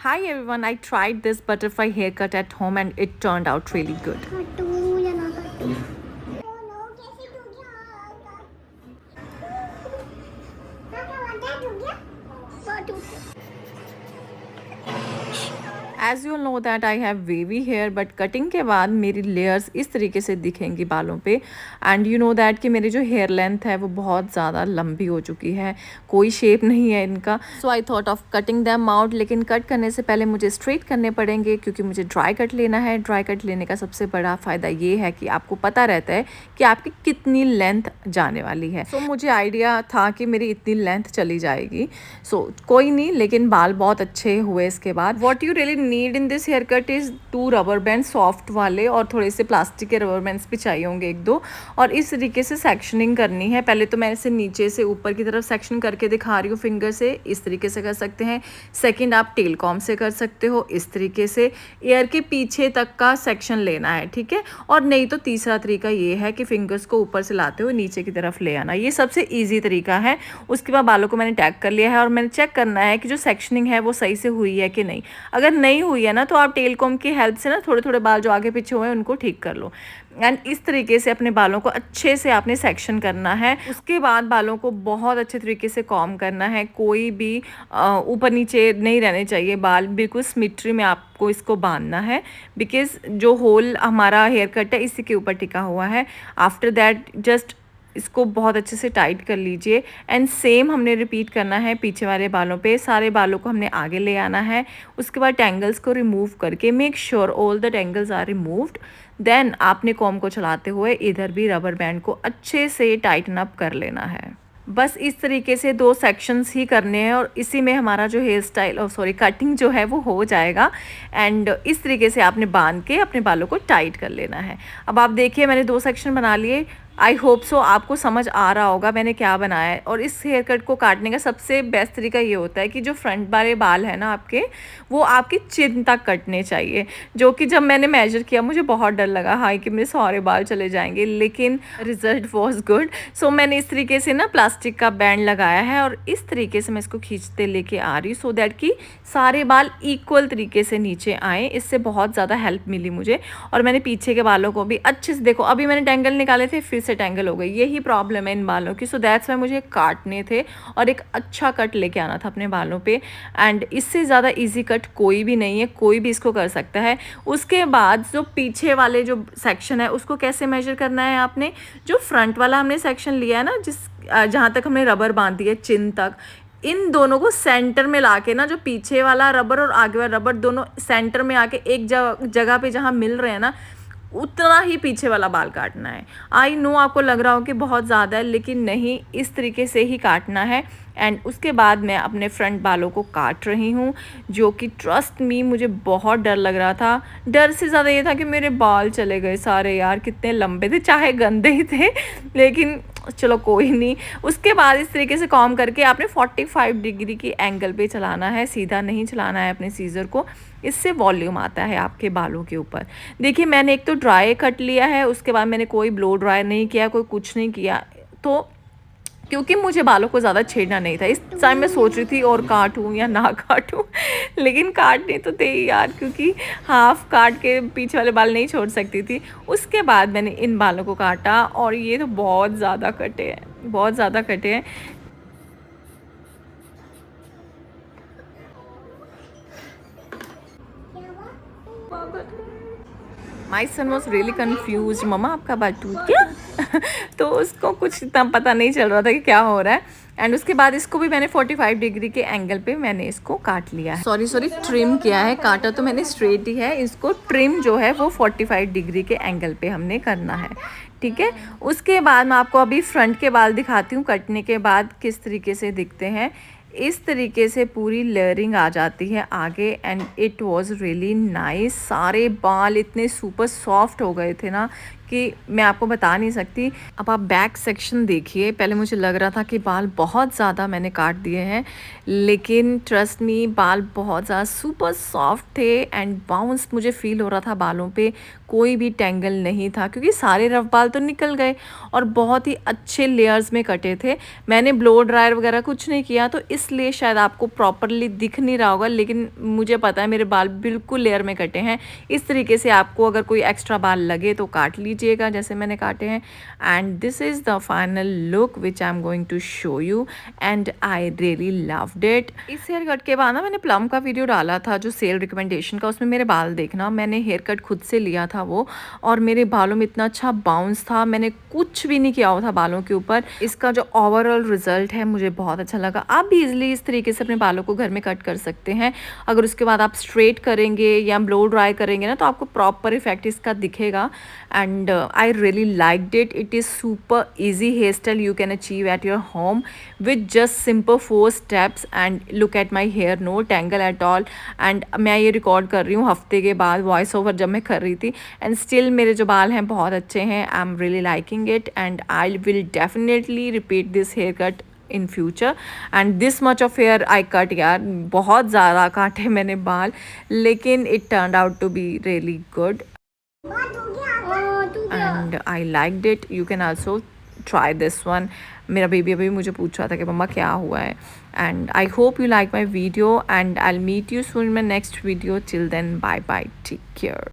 Hi everyone, I tried this butterfly haircut at home and it turned out really good. As you know that I have wavy hair, but cutting के बाद मेरी layers इस तरीके से दिखेंगी बालों पे। एंड यू नो दैट कि मेरी जो हेयर लेंथ है वो बहुत ज़्यादा लंबी हो चुकी है, कोई शेप नहीं है इनका। So I thought of cutting them out, लेकिन कट करने से पहले मुझे स्ट्रेट करने पड़ेंगे क्योंकि मुझे ड्राई कट लेना है। ड्राई कट लेने का सबसे बड़ा फ़ायदा ये है कि आपको पता रहता है कि आपकी कितनी लेंथ जाने वाली है। सो मुझे आइडिया था कि मेरी इतनी लेंथ चली जाएगी। सो कोई नहीं, लेकिन बाल बहुत अच्छे हुए इसके बाद। What you really need in this hair cut is 2 rubber band soft वाले, और थोड़े से प्लास्टिक के रबर बैंड्स भी चाहिए होंगे 1-2। और इस तरीके से सेक्शनिंग करनी है। पहले तो मैं इसे नीचे से ऊपर की तरफ सेक्शन करके दिखा रही हूँ फिंगर से, इस तरीके से कर सकते हैं। सेकंड, आप टेल कॉम से कर सकते हो इस तरीके से, ईयर के पीछे तक का सेक्शन लेना है, ठीक है। और नहीं तो तीसरा तरीका ये है कि फिंगर्स को ऊपर से लाते हुए नीचे की तरफ ले आना, ये सबसे ईजी तरीका है। उसके बाद बालों को मैंने टैग कर लिया है और मैंने चेक करना है कि जो सेक्शनिंग है वो सही से हुई है कि नहीं। अगर नहीं हुई है ना तो आप टेल कॉम की हेल्प से ना थोड़े थोड़े बाल जो आगे पीछे हुए हैं उनको ठीक कर लो। एंड इस तरीके से अपने बालों को अच्छे से आपने सेक्शन करना है। उसके बाद बालों को बहुत अच्छे तरीके से कॉम करना है, कोई भी ऊपर नीचे नहीं रहने चाहिए बाल, बिल्कुल सिमेट्री में आपको इसको बांधना है। बिकॉज जो होल हमारा हेयर कट है इसी के ऊपर टिका हुआ है। आफ्टर दैट जस्ट इसको बहुत अच्छे से टाइट कर लीजिए। एंड सेम हमने रिपीट करना है पीछे वाले बालों पे। सारे बालों को हमने आगे ले आना है। उसके बाद टेंगल्स को रिमूव करके make sure all the tangles are removed. Then आपने कॉम को चलाते हुए इधर भी रबर बैंड को अच्छे से टाइटन अप कर लेना है। बस इस तरीके से 2 सेक्शंस ही करने हैं और इसी में हमारा जो हेयर स्टाइल कटिंग जो है वो हो जाएगा। एंड इस तरीके से आपने बांध के अपने बालों को टाइट कर लेना है। अब आप देखिए मैंने 2 सेक्शन बना लिए। आई होप सो आपको समझ आ रहा होगा मैंने क्या बनाया है। और इस हेयर कट को काटने का सबसे बेस्ट तरीका ये होता है कि जो फ्रंट वाले बाल है ना आपके, वो आपकी चिन तक कटने चाहिए। जो कि जब मैंने मेजर किया मुझे बहुत डर लगा हाँ कि मेरे सारे बाल चले जाएंगे, लेकिन रिजल्ट वॉज गुड। सो मैंने इस तरीके से ना प्लास्टिक का बैंड लगाया है और इस तरीके से मैं इसको खींचते लेके आ रही हूँ सो दैट कि सारे बाल इक्वल तरीके से नीचे आएँ। इससे बहुत ज़्यादा हेल्प मिली मुझे। और मैंने पीछे के बालों को भी अच्छे से, देखो अभी मैंने टेंगल निकाले थे फिर से टेंगल हो गई, यही प्रॉब्लम है इन बालों की। सो दैट्स वाई मुझे काटने थे और एक अच्छा कट लेके आना था अपने बालों पे। एंड इससे ज़्यादा इजी कट कोई भी नहीं है, कोई भी इसको कर सकता है। उसके बाद जो पीछे वाले जो सेक्शन है उसको कैसे मेजर करना है आपने, जो फ्रंट वाला हमने सेक्शन लिया है ना, जहाँ तक हमने रबर बांध दी है चिन तक, इन दोनों को सेंटर में लाके ना, जो पीछे वाला रबर और आगे वाला रबर दोनों सेंटर में आके एक जगह पे जहाँ मिल रहे हैं ना, उतना ही पीछे वाला बाल काटना है। आई नो आपको लग रहा हो कि बहुत ज़्यादा है, लेकिन नहीं, इस तरीके से ही काटना है। एंड उसके बाद मैं अपने फ्रंट बालों को काट रही हूँ, जो कि ट्रस्ट मी मुझे बहुत डर लग रहा था। डर से ज़्यादा ये था कि मेरे बाल चले गए सारे, यार कितने लंबे थे, चाहे गंदे ही थे लेकिन चलो कोई नहीं। उसके बाद इस तरीके से कॉम करके आपने 45 डिग्री की एंगल पे चलाना है, सीधा नहीं चलाना है अपने सीज़र को। इससे वॉल्यूम आता है आपके बालों के ऊपर। देखिए मैंने एक तो ड्राई कट लिया है, उसके बाद मैंने कोई ब्लो ड्राई नहीं किया, कोई कुछ नहीं किया, तो क्योंकि मुझे बालों को ज़्यादा छेड़ना नहीं था। इस टाइम मैं सोच रही थी और काटूं या ना काटूं लेकिन काटने तो थे ही यार, क्योंकि हाफ काट के पीछे वाले बाल नहीं छोड़ सकती थी। उसके बाद मैंने इन बालों को काटा और ये तो बहुत ज़्यादा कटे हैं, बहुत ज़्यादा कटे हैं। माई सन वॉज रियली कन्फ्यूज, मम्मा आपका बाल टूट गया तो उसको कुछ इतना पता नहीं चल रहा था कि क्या हो रहा है। एंड उसके बाद इसको भी मैंने 45 डिग्री के एंगल पे मैंने इसको काट लिया है। सॉरी ट्रिम किया है, काटा तो मैंने स्ट्रेट ही है, इसको ट्रिम जो है वो 45 डिग्री के एंगल पे हमने करना है, ठीक है। उसके बाद मैं आपको अभी फ्रंट के बाल दिखाती हूँ कटने के बाद किस तरीके से दिखते हैं। इस तरीके से पूरी लेयरिंग आ जाती है आगे। And it was really nice. सारे बाल इतने सुपर सॉफ्ट हो गए थे ना कि मैं आपको बता नहीं सकती। अब आप बैक सेक्शन देखिए, पहले मुझे लग रहा था कि बाल बहुत ज़्यादा मैंने काट दिए हैं, लेकिन ट्रस्ट मी बाल बहुत ज़्यादा सुपर सॉफ्ट थे एंड बाउंस मुझे फ़ील हो रहा था बालों पे, कोई भी टेंगल नहीं था क्योंकि सारे रफ बाल तो निकल गए और बहुत ही अच्छे लेयर्स में कटे थे। मैंने ब्लो ड्रायर वगैरह कुछ नहीं किया तो इसलिए शायद आपको प्रॉपरली दिख नहीं रहा होगा, लेकिन मुझे पता है मेरे बाल बिल्कुल लेयर में कटे हैं। इस तरीके से आपको अगर कोई एक्स्ट्रा बाल लगे तो काट लीजिएगा जैसे मैंने काटे हैं। And this is the final look which I am going to show you and I really loved it. इस हेयर कट के बाद ना मैंने प्लम का वीडियो डाला था जो सेल रिकमेंडेशन का, उसमें मेरे बाल देखना, मैंने हेयर कट खुद से लिया था वो, और मेरे बालों में इतना अच्छा बाउंस था, मैंने कुछ भी नहीं किया हुआ था बालों के ऊपर। इसका जो ओवरऑल रिजल्ट है मुझे बहुत अच्छा लगा। आप भी इजीली इस तरीके से अपने बालों को घर में कट कर सकते हैं। अगर उसके बाद आप स्ट्रेट करेंगे या ब्लो ड्राई करेंगे ना तो आपको प्रॉपर इफेक्ट इसका दिखेगा। And I really liked it. It is super easy hair style you can achieve at your home with just simple 4 steps. And look at my hair, no tangle at all. And मैं ये record कर रही हूँ हफ्ते के बाद, voice over जब मैं कर रही थी, एंड स्टिल मेरे जो बाल हैं बहुत अच्छे हैं। I am really liking it and I will definitely repeat this hair cut in future. And this much of hair I cut यार, बहुत ज़्यादा काटे मैंने बाल, लेकिन it turn out to be really good and I liked it. You can also try this one. मेरा baby अभी मुझे पूछ रहा था कि मम्मा क्या हुआ है। And I hope you like my video and I meet you soon in my next video. Till then bye bye, take care.